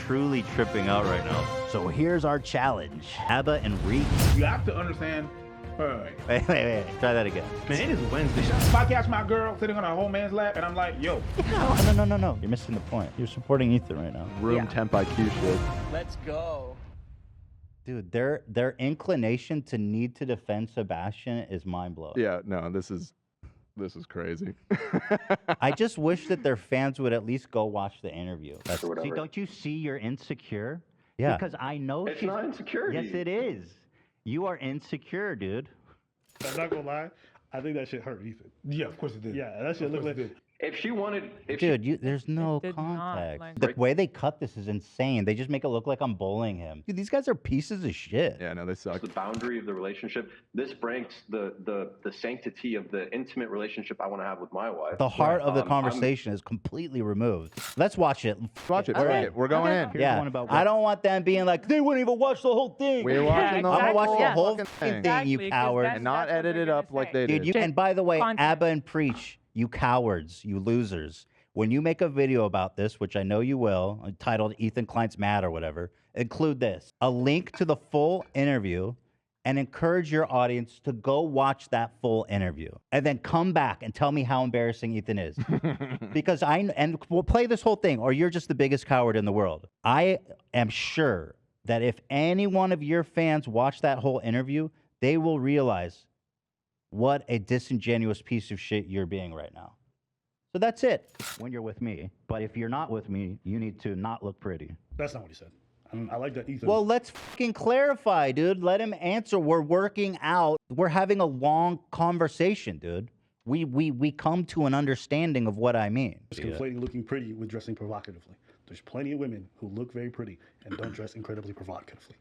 truly tripping out right now. So here's our challenge. Abba and Reek. You have to understand. Wait. Try that again. Man, it is Wednesday. If I catch my girl sitting on a whole man's lap and I'm like, yo. No. You're missing the point. You're supporting Ethan right now. Room temp IQ shit. Let's go. Dude, their inclination to need to defend Sebastian is mind-blowing. Yeah, no, this is crazy. I just wish that their fans would at least go watch the interview. See, don't you see you're insecure? Yeah. Because I know it's not insecurity. Yes, it is. You are insecure, dude. I'm not gonna lie. I think that shit hurt Ethan. Yeah, of course it did. Yeah, that shit looked like it. If she wanted, There's no did not, context. like- The way they cut this is insane. They just make it look like I'm bullying him. Dude, these guys are pieces of shit. Yeah, no, they suck. the boundary of the relationship, this breaks the sanctity of the intimate relationship I want to have with my wife. The heart of the conversation is completely removed. Let's watch it. Watch it. All Fuck right. it. We're going in. Yeah, I don't want them being like, they wouldn't even watch the whole thing. We're watching the I'm gonna watch the whole whole fucking fucking thing. thing, you Exactly, 'cause coward. that's- And not what edit they're it up gonna like say. they Dude, did. and by the way, Content. Abba and Preach, you cowards, you losers. When you make a video about this, which I know you will, titled Ethan Klein's Mad or whatever, include this, a link to the full interview, and encourage your audience to go watch that full interview. And then come back and tell me how embarrassing Ethan is. Because and we'll play this whole thing, or you're just the biggest coward in the world. I am sure that if any one of your fans watch that whole interview, they will realize what a disingenuous piece of shit you're being right now. So that's it when you're with me. But if you're not with me, you need to not look pretty. That's not what he said. I like that Ethan. Well, let's fucking clarify, dude. Let him answer. We're working out. We're having a long conversation, dude. We come to an understanding of what I mean. just conflating looking pretty with dressing provocatively. There's plenty of women who look very pretty and don't dress incredibly provocatively.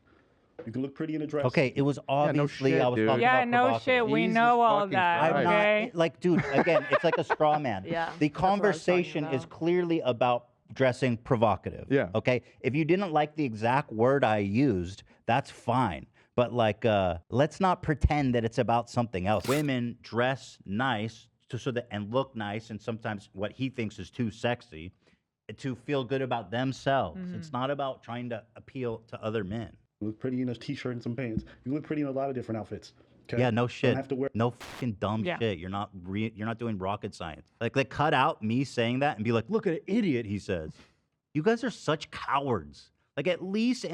You can look pretty in a dress. Okay, it was obviously shit, I was dude. talking Yeah, about no provocative. shit. We Jesus know all fucking that. Christ. I'm Okay. not like, dude. Again, it's like a straw man. Yeah, The that's what I was talking conversation is about. clearly about dressing provocative. Yeah. Okay. If you didn't like the exact word I used, that's fine. But like, let's not pretend that it's about something else. Women dress nice and look nice, and sometimes what he thinks is too sexy, to feel good about themselves. It's not about trying to appeal to other men. You look pretty in a t-shirt and some pants. You look pretty in a lot of different outfits. Okay? Yeah, no You shit. don't have to wear. No fucking dumb Yeah. shit. You're not doing rocket science. Like they cut out me saying that and be like, look at an idiot, he says. You guys are such cowards. Like at least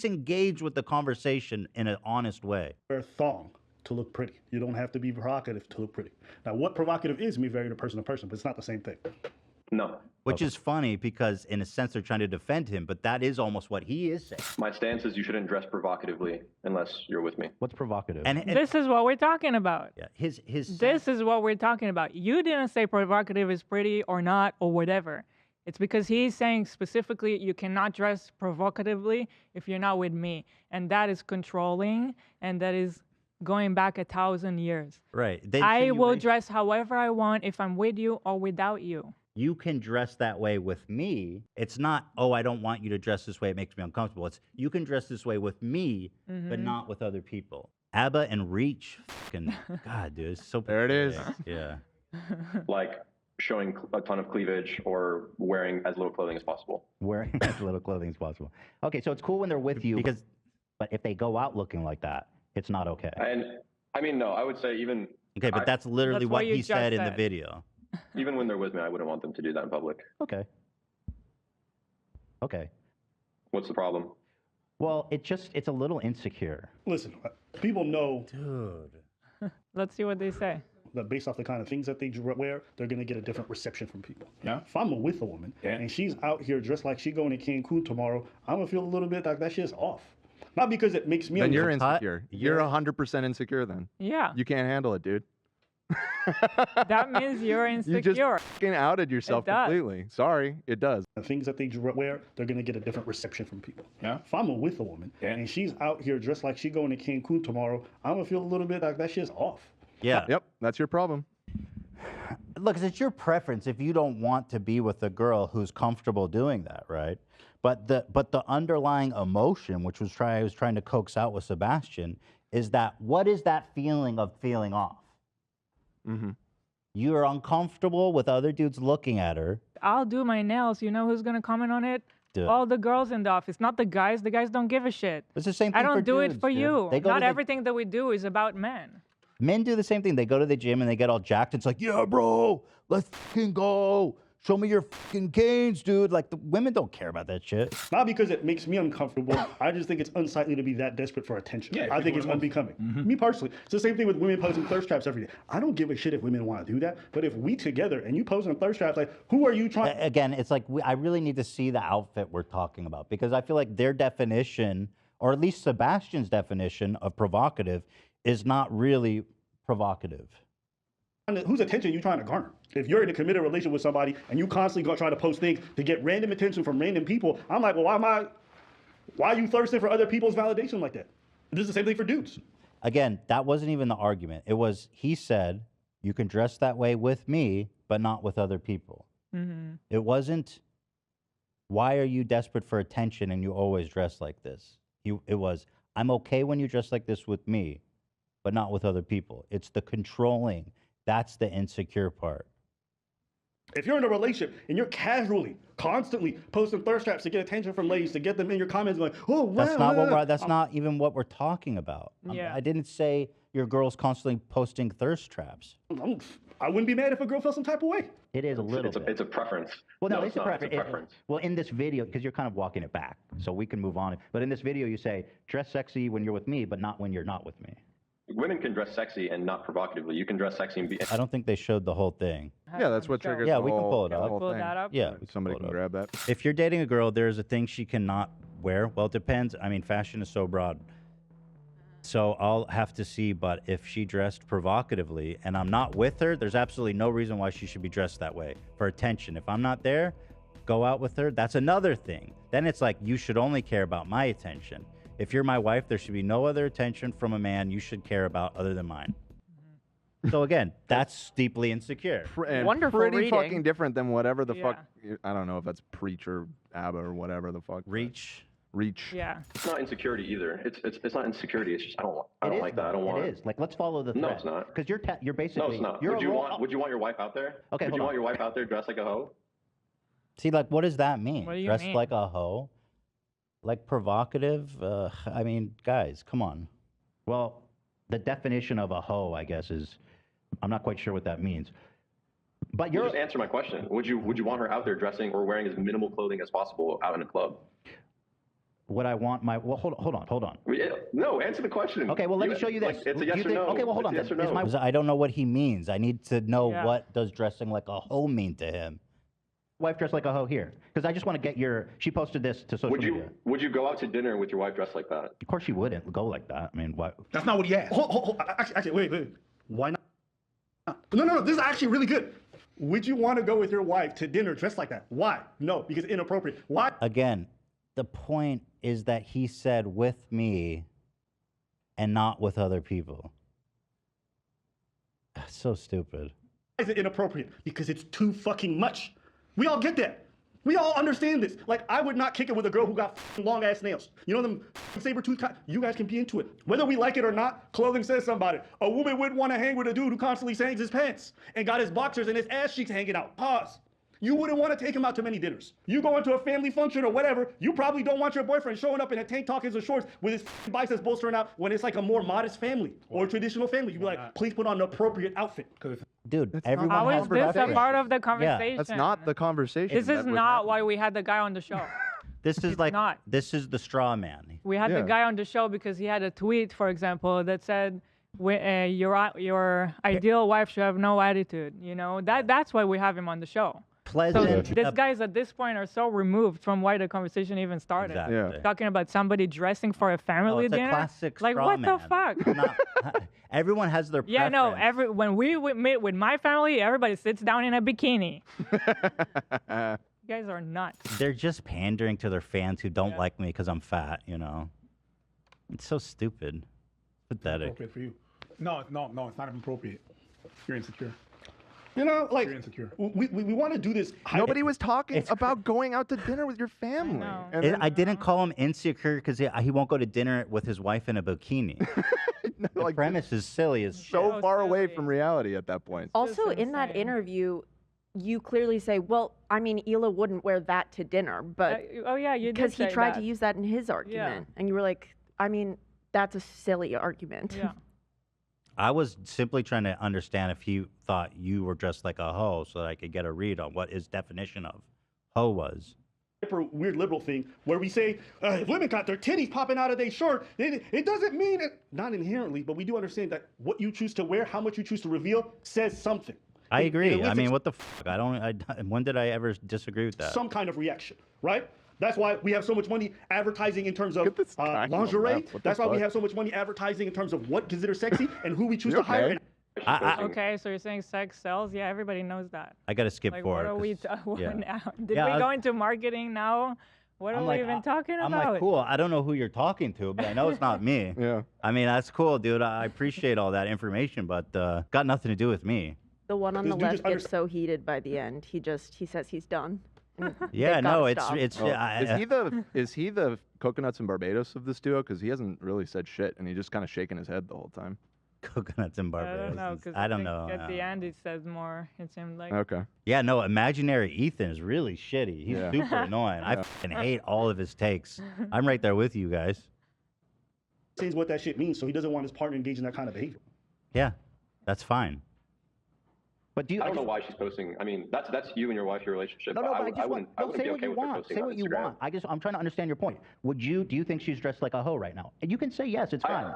engage with the conversation in an honest way. Wear a thong to look pretty. You don't have to be provocative to look pretty. Now, what provocative is may vary to person, but it's not the same thing. No. Which is funny because in a sense they're trying to defend him, but that is almost what he is saying. My stance is you shouldn't dress provocatively unless you're with me. What's provocative? This is what we're talking about. yeah, his This is what we're talking about. You didn't say provocative is pretty or not or whatever. It's because he's saying specifically you cannot dress provocatively if you're not with me. And that is controlling, and that is going back 1,000 years. right. The I will insinuation- dress however I want if I'm with you or without you. You can dress that way with me. It's not, oh, I don't want you to dress this way. It makes me uncomfortable. It's you can dress this way with me, but not with other people. Abba and Reach, fucking God, dude, it's so There it is. pathetic. Yeah. Like showing a ton of cleavage or wearing as little clothing as possible. Wearing as little clothing as possible. Okay, so it's cool when they're with you but if they go out looking like that, it's not okay. And I mean, no, I would say even Okay, but that's literally That's what what you he just said in the said. video. even when they're with me, I wouldn't want them to do that in public. Okay. Okay. What's the problem? Well, it's a little insecure. Listen, people know Dude. Let's see what they say. that based off the kind of things that they wear, they're going to get a different reception from people. Yeah. If I'm with a woman and she's out here dressed like she going to Cancun tomorrow, I'm going to feel a little bit like that shit's off. Not because it makes me Then you're uncomfortable. insecure. You're 100% insecure then. Yeah. You can't handle it, dude. That means you're You just insecure. fucking outed yourself It does. completely. Sorry, it does. The things that they wear, they're going to get a different reception from people. Yeah. If I'm with a woman and she's out here dressed like she going to Cancun tomorrow, I'm going to feel a little bit like that shit's off. Yeah. Yep, that's your problem. Look, it's your preference if you don't want to be with a girl who's comfortable doing that, right? But the underlying emotion, which I was trying to coax out with Sebastian, is that what is that feeling of feeling off? Mm-hmm. You're uncomfortable with other dudes looking at her. I'll do my nails. You know who's gonna comment on it? do it. all the girls in the office, not the guys. The guys don't give a shit. It's the same thing I don't for do dudes, it for dude. you. They go Not to the- everything that we do is about men. Men do the same thing. They go to the gym and they get all jacked. It's like, yeah, bro, let's fucking go. Show me your fucking gains, dude. Like, the women don't care about that shit. Not because it makes me uncomfortable. I just think it's unsightly to be that desperate for attention. Yeah, I think people it's are- unbecoming. Me personally, it's the same thing with women posting thirst traps every day. I don't give a shit if women want to do that. But if we together and you posting thirst traps, like, who are you trying? Again, it's like I really need to see the outfit we're talking about because I feel like their definition, or at least Sebastian's definition of provocative, is not really provocative. Whose attention are you trying to garner? If you're in a committed relationship with somebody and you constantly go try to post things to get random attention from random people, I'm like, well, why are you thirsting for other people's validation like that? This is the same thing for dudes. Again, that wasn't even the argument. It was, he said, you can dress that way with me, but not with other people. It wasn't, why are you desperate for attention and you always dress like this? It was, I'm okay when you dress like this with me, but not with other people. It's the controlling. That's the insecure part. If you're in a relationship and you're casually, constantly posting thirst traps to get attention from ladies, to get them in your comments going, oh, wow. That's not what that's not even what we're talking about. Yeah. I didn't say your girl's constantly posting thirst traps. I wouldn't be mad if a girl felt some type of way. It is a little bit. It's a preference. Well, no, No, it's it's a not. It's a preference. preference. Well, in this video, because you're kind of walking it back, so we can move on. But in this video, you say, dress sexy when you're with me, but not when you're not with me. Women can dress sexy and not provocatively. You can dress sexy and be. I don't think they showed the whole thing. Yeah, that's what triggers. Yeah, the we can whole- pull it the up. whole Pull thing. that up. Yeah, If somebody pull can it up. grab that. If you're dating a girl, there's a thing she cannot wear. Well, it depends. I mean, fashion is so broad. So I'll have to see, but if she dressed provocatively and I'm not with her, there's absolutely no reason why she should be dressed that way for attention. If I'm not there, go out with her. That's another thing. Then it's like, you should only care about my attention. If you're my wife, there should be no other attention from a man you should care about other than mine. So again, that's deeply insecure. And Wonderful pretty reading. fucking different than whatever the Yeah. fuck. I don't know if that's Preach or ABBA or whatever the fuck. Reach. Reach. Yeah. It's not insecurity either. It's not insecurity. It's just I don't like that. I don't want It is. Like, let's follow the thread. No, it's not. Because you're basically. No, it's not. You're Would a you role- want your wife out there? Okay, Would hold you on. want your wife out there dressed like a hoe? See, like, what does that mean? What do you Dressed mean? like a hoe? Like provocative? I mean, guys, come on. Well, the definition of a hoe, I guess, is I'm not quite sure what that means. But You you're just answer my question. Would you want her out there dressing or wearing as minimal clothing as possible out in a club? what I want my. Well, hold on. No, answer the question. Okay, well, let me show you this. Like, it's Do a yes you or think- no. Okay, well, hold It's on. a yes or Is no. I don't know what he means. I need to know Yeah. what does dressing like a hoe mean to him. Wife dressed like a hoe here, because I just want to get your. She posted this to social media. Would you go out to dinner with your wife dressed like that? Of course, she wouldn't go like that. I mean, what? That's not what he asked. Actually, wait. Why not? No. This is actually really good. Would you want to go with your wife to dinner dressed like that? Why? No, because inappropriate. Why? Again, the point is that he said with me and not with other people. That's so stupid. Why is it inappropriate? Because it's too fucking much. We all get that. We all understand this. Like, I would not kick it with a girl who got long ass nails. You know them saber tooth. You guys can be into it. Whether we like it or not, clothing says something about it. A woman wouldn't want to hang with a dude who constantly hangs his pants and got his boxers and his ass cheeks hanging out. Pause. You wouldn't want to take him out to many dinners. You go into a family function or whatever, you probably don't want your boyfriend showing up in a tank top and shorts with his biceps bolstering out when it's like a more modest family or traditional family. You'd be like, please put on an appropriate outfit. Dude, That's not everyone How has is their this a preference. part of the conversation? That's not the conversation. This is that was not happening. why we had the guy on the show. This is like not. this is the straw man. We had Yeah. the guy on the show because he had a tweet, for example, that said, "Your ideal wife should have no attitude." You know, that's why we have him on the show. So Pleasant. these guys at this point are so removed from why the conversation even started. Exactly. Yeah. Talking about somebody dressing for a Oh, family it's a dinner. classic Like straw what man. the fuck? I'm not- everyone has their Yeah, no. preference. When we meet with my family, everybody sits down in a bikini. You guys are nuts. They're just pandering to their fans who don't like me because I'm fat. You know, it's so stupid, pathetic. Appropriate for you. No, it's not appropriate. You're insecure. You know, like, You're insecure. we want to do this. Nobody was talking It's about going out to dinner with your family. know. And I then, didn't call him insecure because he won't go to dinner with his wife in a bikini. The like, premise is silly as shit. so So far away silly. from reality at that point. Also, just in that insane. interview, you clearly say, well, I mean, Hila wouldn't wear that to dinner, but oh yeah, you did because he say tried that. to use that in his argument, and you were like, I mean, that's a silly argument. Yeah. I was simply trying to understand if he thought you were dressed like a hoe so that I could get a read on what his definition of hoe was. Weird liberal thing where we say if women got their titties popping out of their shirt, it doesn't mean it, not inherently, but we do understand that what you choose to wear, how much you choose to reveal, says something. I agree. I mean, what the fuck? When did I ever disagree with that? Some kind of reaction, right? That's why we have so much money advertising in terms of lingerie. That's why we have so much money advertising in terms of what considered sexy and who we choose to hire. Okay, so you're saying sex sells? Yeah, everybody knows that. I got to skip like, forward. What are we yeah. now? Did we go into marketing now? What are we even talking about? I'm like, cool. I don't know who you're talking to, but I know it's not me. Yeah. I mean, that's cool, dude. I appreciate all that information, but got nothing to do with me. The one on the left gets so heated by the end. He says he's done. Yeah, no, it's. Is he the Coconuts and Barbados of this duo? Because he hasn't really said shit, and he's just kind of shaking his head the whole time. Coconuts and Barbados. I don't know, because I don't know. At the end, he says more. It seemed like. Okay. Yeah, no, imaginary Ethan is really shitty. He's super annoying. I fucking hate all of his takes. I'm right there with you guys. Says what that shit means, so he doesn't want his partner engaged in that kind of behavior. Yeah, that's fine. But I don't know why she's posting. I mean, that's you and your wife, your relationship. No, I say wouldn't what be okay you with her want. posting Say on what you Instagram. want. I'm trying to understand your point. Do you think she's dressed like a hoe right now? And you can say yes, it's fine.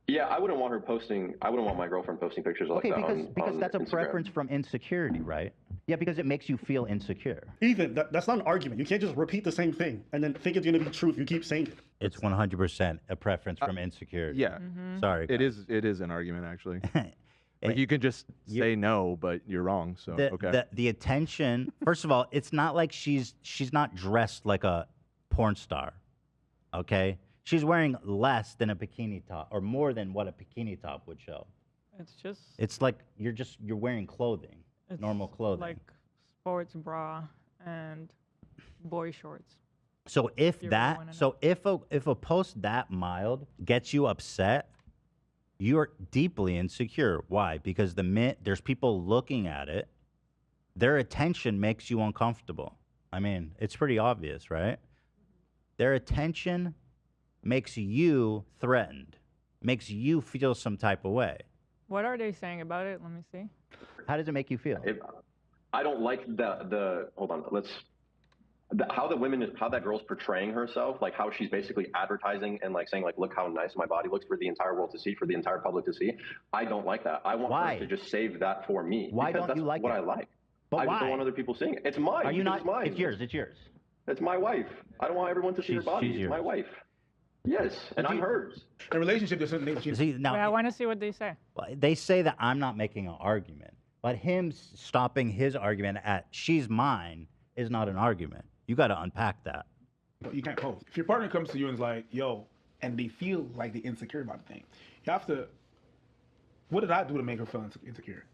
Yeah, I wouldn't want her posting. I wouldn't want my girlfriend posting pictures like that. Because that's a Instagram. preference from insecurity, right? Yeah, because it makes you feel insecure. Ethan, that's not an argument. You can't just repeat the same thing and then think it's going to be true if you keep saying it. It's 100% a preference from insecurity. Yeah. Sorry. It is an argument, actually. Like you can just say no, but you're wrong. So okay. The attention. First of all, it's not like she's not dressed like a porn star. Okay, she's wearing less than a bikini top, or more than what a bikini top would show. It's just. It's like you're wearing clothing, normal clothing. Like sports bra and boy shorts. So if a post that mild gets you upset, you're deeply insecure. Why? Because there's people looking at it, their attention makes you uncomfortable. I mean, it's pretty obvious, right? Their attention makes you threatened, makes you feel some type of way. What are they saying about it? Let me see. How does it make you feel? I don't like the hold on. How that girl's portraying herself, like how she's basically advertising and like saying like, look how nice my body looks for the entire world to see, for the entire public to see. I don't like that. I want her to just save that for me. Why because don't you like what it? I like. But I just why? don't want other people seeing it. It's mine. Are you not? It's mine. It's yours. It's yours. It's my wife. I don't want everyone to see her body. It's my wife. Yes, and I'm hers. A relationship doesn't make you. See, now, Wait, I want to see what they say. They say that I'm not making an argument, but him stopping his argument at "she's mine" is not an argument. You got to unpack that. You can't post. If your partner comes to you and is like, yo, and they feel like they're insecure about the thing, you have to, what did I do to make her feel insecure?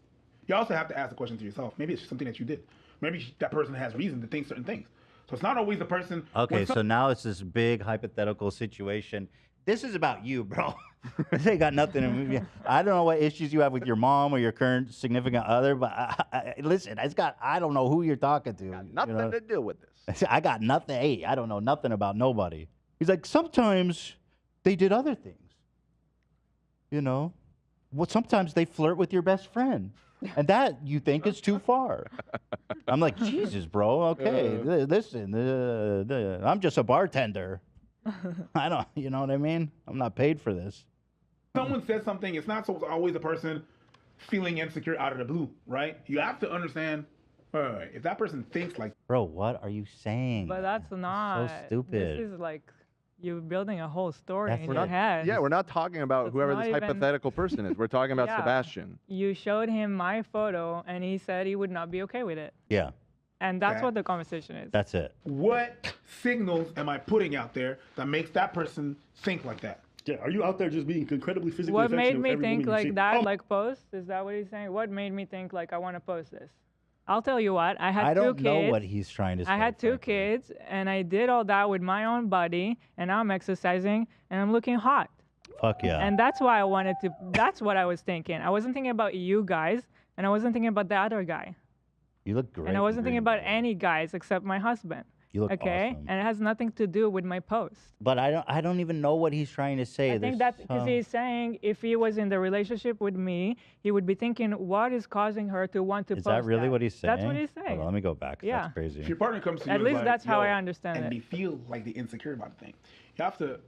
You also have to ask the question to yourself. Maybe it's something that you did. Maybe that person has reason to think certain things. So it's not always the person. Okay, so now it's this big hypothetical situation. This is about you, bro. This ain't got nothing to do. I don't know what issues you have with your mom or your current significant other, but listen, I don't know who you're talking to. Got nothing to do with this. I got nothing. Hey, I don't know nothing about nobody. He's like, sometimes they did other things. You know? Well, sometimes they flirt with your best friend. And that you think is too far. I'm like, Jesus, bro. Okay, listen, I'm just a bartender. I don't, you know what I mean? I'm not paid for this. Someone says something, it's not always a person feeling insecure out of the blue, right? You have to understand, if that person thinks like... Bro, what are you saying? But that's not... So stupid. This is like you building a whole story in We're your head. Yeah, we're not talking about It's whoever not this even- hypothetical person is. We're talking about Yeah. Sebastian. You showed him my photo, and he said he would not be okay with it. Yeah. And that's Okay. what the conversation is. That's it. What signals am I putting out there that makes that person think like that? Yeah, are you out there just being incredibly physically What affectionate made with me every think woman you like see? that, Oh, like post? Is that what he's saying? What made me think like I want to post this? I'll tell you what. I had I two don't kids. know what he's trying to say. I had two frankly. kids, and I did all that with my own body, and now I'm exercising, and I'm looking hot. Fuck yeah. And that's why I wanted to. That's what I was thinking. I wasn't thinking about you guys, and I wasn't thinking about the other guy. You look great. And I in wasn't thinking green, about by the way. any guys except my husband. You look Okay, awesome. and it has nothing to do with my post. But I don't even know what he's trying to say. I think that's because he's saying if he was in the relationship with me, he would be thinking, what is causing her to want to Is post that really that? what he's saying? That's what he's Hold saying. on, let me go back. Yeah. That's crazy. If your partner comes to you At and least like, that's how I "Yo," understand and it. they feel like they're insecure about the thing, you have to.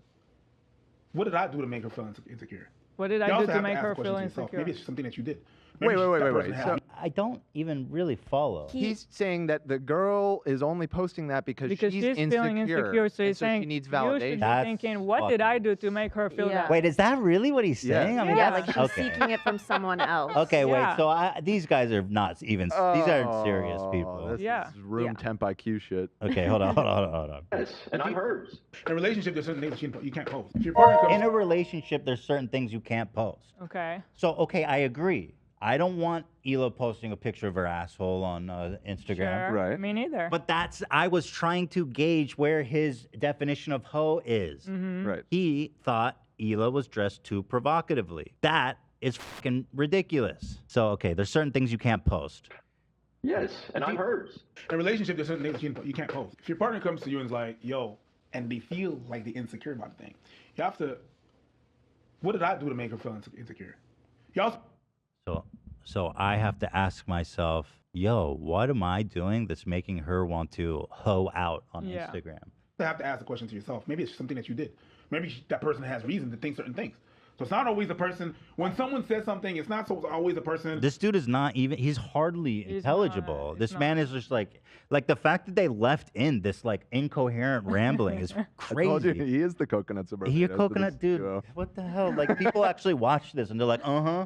What did I do to make her feel insecure? What did You I do also to have make ask her the question feel to yourself. insecure? Maybe it's something that you did. Wait, Maybe wait, that wait, person wait. had- I don't even really follow. He's saying that the girl is only posting that because she's feeling insecure, so and he's saying she needs you validation. should be That's thinking, what did I fucking do to make her feel Yeah. that? Wait, is that really what he's Yeah. saying? I mean, Yeah, that's like she's okay. seeking it from someone else. Okay, Yeah. wait. So these guys are not even. These aren't serious people. This Yeah. is room Yeah. temp IQ shit. Okay, hold on. Yes, and I'm hers. In a relationship, there's certain things you can't post. If your partner comes In a relationship, there's certain things you can't post. Okay. So, okay, I agree. I don't want Hila posting a picture of her asshole on Instagram. Sure. Right. Me neither. But I was trying to gauge where his definition of hoe is. Mm-hmm. Right. He thought Hila was dressed too provocatively. That is fucking ridiculous. So, okay, there's certain things you can't post. Yes, and I'm hers. in a relationship, there's certain things you can't post. If your partner comes to you and is like, "Yo," and they feel like they're insecure about the thing, you have to. What did I do to make her feel insecure? You also So I have to ask myself, yo, what am I doing that's making her want to hoe out on Yeah. Instagram? have to ask the question to yourself. Maybe it's something that you did. Maybe that person has reason to think certain things. So it's not always the person. When someone says something, it's not always the person. This dude is not even, he's hardly He's intelligible. not, This he's man not. is just like the fact that they left in this like incoherent rambling is I told you, crazy. he is the coconuts of He a Barbados of coconut this dude. duo. What the hell? Like people actually watch this and they're like, uh-huh.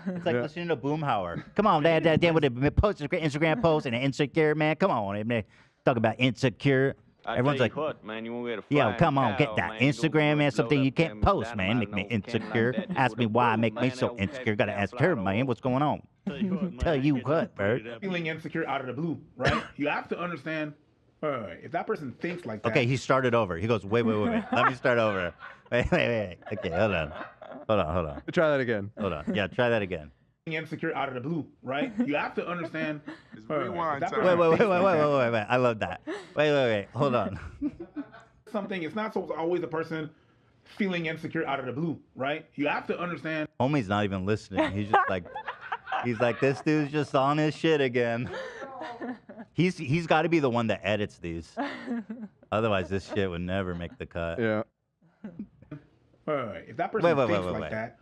It's like Yeah. listening to Boomhauer. Come on, Dad, with a post, Instagram post and an insecure, man. Come on, man. Talk about insecure. Everyone's like, man, you won't get a yo, flying come on, cow, get that man. You go Instagram, man. load Something up you can't them post, man. Make me dynamite, no can insecure. like that. Ask me With a why I boom, make me man, so that will insecure. catch Gotta down ask fly her, all man. over. What's going on? Tell you what, bird. Feeling insecure out of the blue, right? You have to understand. If that person thinks like that. Okay, he started over. He goes, wait. Let me start over. Wait. Okay, hold on. Try that again. Hold on. Yeah, try that again. Insecure out of the blue, right? You have to understand. rewind if that time. person Wait. thinks like that, I love that. Wait. Hold on. something. It's not always the person feeling insecure out of the blue, right? You have to understand. Homie's not even listening. He's just like, this dude's just on his shit again. He's got to be the one that edits these. Otherwise, this shit would never make the cut. Yeah. If that person Wait. thinks like that,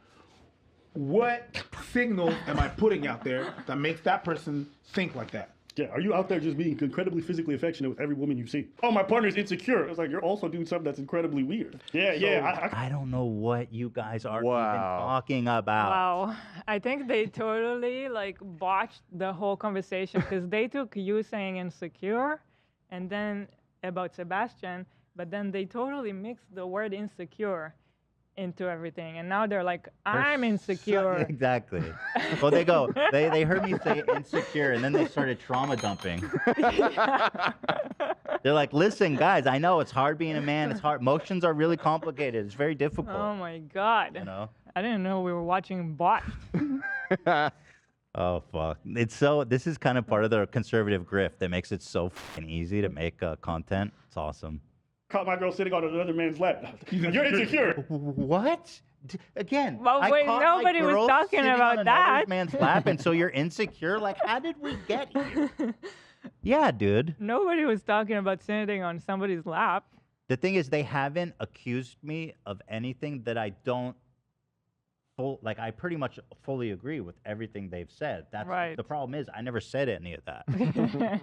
what signal am I putting out there that makes that person think like that? Yeah, are you out there just being incredibly physically affectionate with every woman you see? Oh, my partner's insecure. It's like you're also doing something that's incredibly weird. Yeah. I don't know what you guys are even Wow. talking about. Wow. I think they totally like botched the whole conversation because they took you saying insecure and then about Sebastian, but then they totally mixed the word insecure into everything. And now they're like, I'm insecure. Exactly. Well, they heard me say insecure, and then they started trauma dumping. They're like, listen, guys, I know it's hard being a man. It's hard. Emotions are really complicated. It's very difficult. Oh my God. You know? I didn't know we were watching botched. Oh, fuck. This is kind of part of the conservative grift that makes it so fucking easy to make content. It's awesome. Caught my girl sitting on another man's lap. You're insecure. What? Again, Well, I wait, caught my nobody was girl talking sitting about on that. another man's lap, and so you're insecure? Like, how did we get here? Yeah, dude. Nobody was talking about sitting on somebody's lap. The thing is, they haven't accused me of anything that I don't I pretty much fully agree with everything they've said. That's Right. the problem is I never said any of that.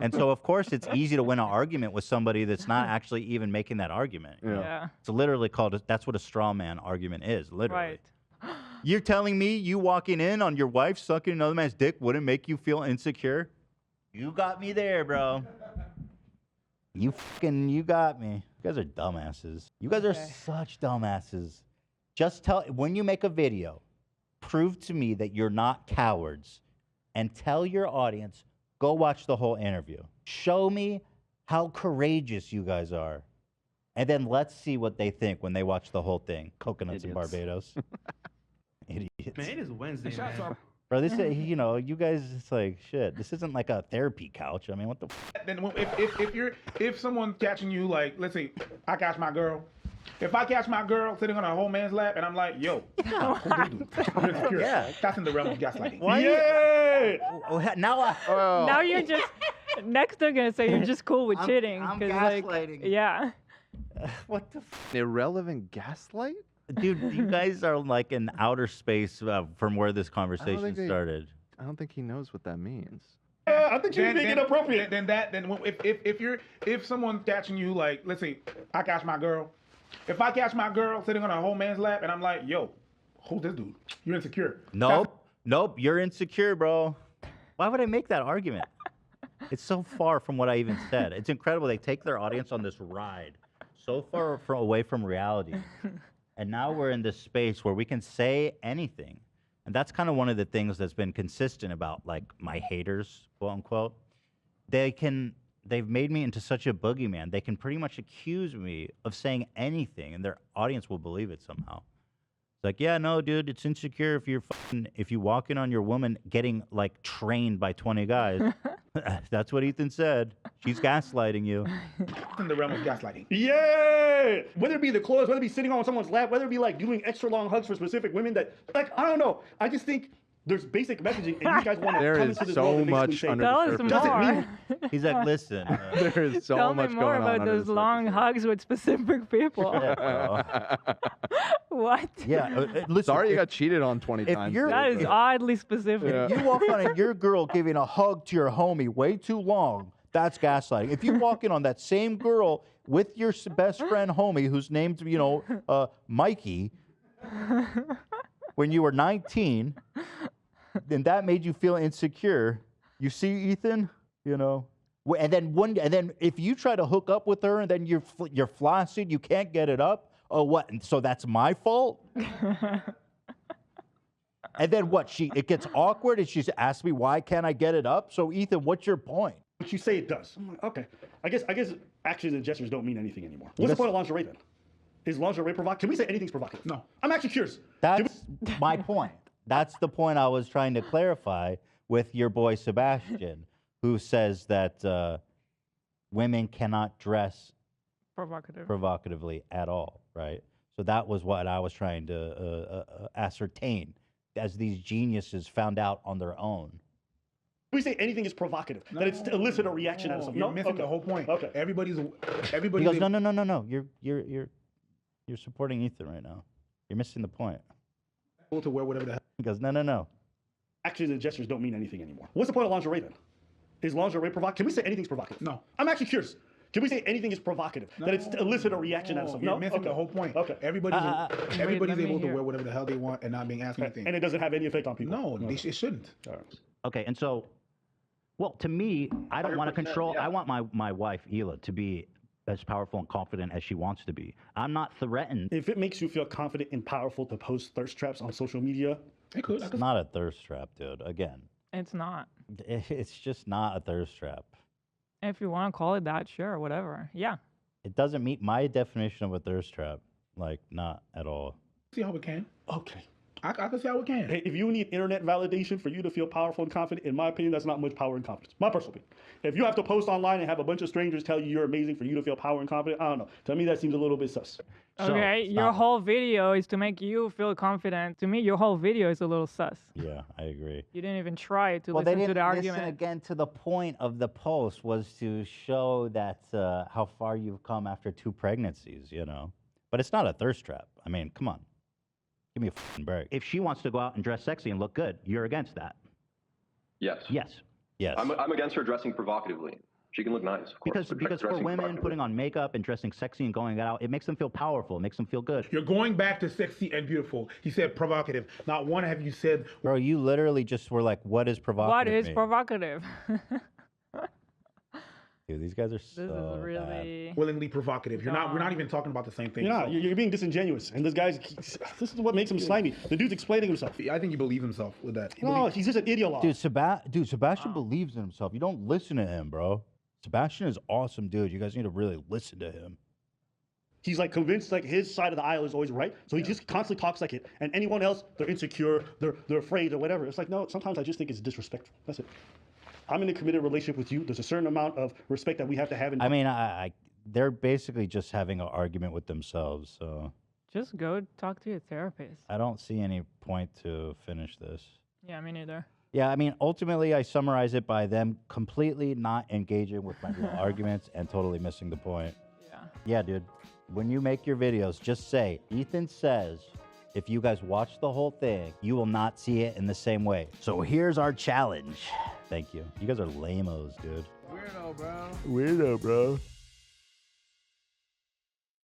And so of course it's easy to win an argument with somebody that's not actually even making that argument. you know? Yeah. It's literally that's what a straw man argument is, literally. Right. You're telling me you walking in on your wife sucking another man's dick wouldn't make you feel insecure? You got me there, bro. You got me. You guys are dumbasses. You guys are such dumbasses. Just when you make a video, prove to me that you're not cowards and tell your audience, go watch the whole interview. Show me how courageous you guys are. And then let's see what they think when they watch the whole thing. Coconuts in Idiots. Barbados. Idiots. Man, it is Wednesday, Shout man. out Bro, this is, you know, you guys, it's like, shit, this isn't like a therapy couch. I mean, what the Then if someone's catching you, like, let's say I catch my girl. If I catch my girl sitting on a whole man's lap and I'm like, yo, you're insecure. Yeah. That's in the realm of gaslighting. Why? Yeah. Now you're just next they're gonna say you're just cool with cheating. I'm 'cause, like, gaslighting. yeah. What the Irrelevant gaslight? Dude, you guys are like in outer space from where this conversation started. I don't think he knows what that means. I think you're being inappropriate. If someone's catching you, like, let's say I catch my girl. If I catch my girl sitting on a whole man's lap and I'm like, yo, who's this dude? You're insecure. Nope, you're insecure, bro. Why would I make that argument? It's so far from what I even said. It's incredible. They take their audience on this ride so far away from reality. And now we're in this space where we can say anything. And that's kind of one of the things that's been consistent about, like, my haters, quote unquote. They've made me into such a boogeyman. They can pretty much accuse me of saying anything, and their audience will believe it somehow. It's like, yeah, no, dude, it's insecure if you walk in on your woman getting, like, trained by 20 guys. That's what Ethan said. She's gaslighting you. In the realm of gaslighting. Yeah! Whether it be the clothes, whether it be sitting on someone's lap, whether it be like doing extra long hugs for specific women that, like, I don't know. I just think there's basic messaging, and you guys want to There come is into this so world and much basically say, under Tell the us surface. doesn't more. mean He's like, listen. There is so Tell much me more going on about under those the long surface. hugs with specific people. What? Yeah, listen. Sorry you got cheated on 20 if times. you're- That is oddly specific. Yeah. You walk on your girl giving a hug to your homie way too long, that's gaslighting. If you walk in on that same girl with your best friend homie who's named, you know, Mikey, when you were 19, then that made you feel insecure. You see, Ethan, you know, and then if you try to hook up with her and then you're flaccid, you can't get it up. Oh, what? And so that's my fault? And then what? It gets awkward and she's asked me, why can't I get it up? So Ethan, what's your point? But you say it does. I'm like, okay. I guess actions and gestures don't mean anything anymore. What's the point of lingerie then? Is lingerie provocative? Can we say anything's provocative? No. I'm actually curious. That's my point. That's the point I was trying to clarify with your boy Sebastian, who says that women cannot dress provocatively at all, right? So that was what I was trying to ascertain as these geniuses found out on their own. We say anything is provocative, that it's to elicit a reaction out of something. You're missing the whole point. Okay. Everybody's. He goes, no. You're supporting Ethan right now. You're missing the point. able to wear whatever the hell. He goes, no. Actions and gestures don't mean anything anymore. What's the point of lingerie then? Is lingerie provocative? Can we say anything's provocative? No. I'm actually curious. Can we say anything is provocative? That it's to elicit a reaction out of something? You're missing the whole point. Okay. Everybody's let me able to hear. wear whatever the hell they want and not being asked anything. And it doesn't have any effect on people? No, it shouldn't. All right. Okay, and so, well, to me, I don't want to 100%, control. yeah. I want my wife, Hila, to be as powerful and confident as she wants to be. I'm not threatened. If it makes you feel confident and powerful to post thirst traps on social media, It could. It's not a thirst trap, dude. Again, It's not. it's just not a thirst trap. If you want to call it that, sure, whatever. Yeah. It doesn't meet my definition of a thirst trap. Like, not at all. See how it can. okay. I can see how it can. Hey, if you need internet validation for you to feel powerful and confident, in my opinion, that's not much power and confidence. My personal opinion. If you have to post online and have a bunch of strangers tell you you're amazing for you to feel power and confident, I don't know. To me, that seems a little bit sus. So, Okay, your stop. whole video is to make you feel confident. To me, your whole video is a little sus. Yeah, I agree. You didn't even try to Well, they listen to didn't the listen argument. again to the point of the post was to show that how far you've come after 2 pregnancies, you know. But it's not a thirst trap. I mean, come on. Give me a fucking break. If she wants to go out and dress sexy and look good, you're against that. Yes. Yes. Yes. I'm against her dressing provocatively. She can look nice, of course. Because but for dressing women, provocatively- putting on makeup and dressing sexy and going out, it makes them feel powerful. It makes them feel good. You're going back to sexy and beautiful. He said provocative. Not one have you said. Bro, you literally just were like, what is provocative? What is mean?" provocative? Dude, these guys are This so is bad. really. Willingly provocative. We're not even talking about the same thing. Yeah, So, you're being disingenuous. And this guy's, this is what makes him slimy. The dude's explaining himself. I think he believes himself with that. He No, believes- he's just an ideologue. Dude, Sebastian believes in himself. You don't listen to him, bro. Sebastian is awesome, dude. You guys need to really listen to him. He's like convinced like his side of the aisle is always right. So he just constantly talks like it. And anyone else, they're insecure, they're afraid or whatever. It's like, no, sometimes I just think it's disrespectful. That's it. I'm in a committed relationship with you. There's a certain amount of respect that we have to have. I mean, they're basically just having an argument with themselves. So Just go talk to your therapist. I don't see any point to finish this. Yeah, me neither. Yeah, I mean, ultimately, I summarize it by them completely not engaging with my real arguments and totally missing the point. Yeah. Yeah, dude. When you make your videos, just say, Ethan says, if you guys watch the whole thing, you will not see it in the same way. So here's our challenge. Thank you. You guys are lame-os, dude. Weirdo, bro. Weirdo, bro.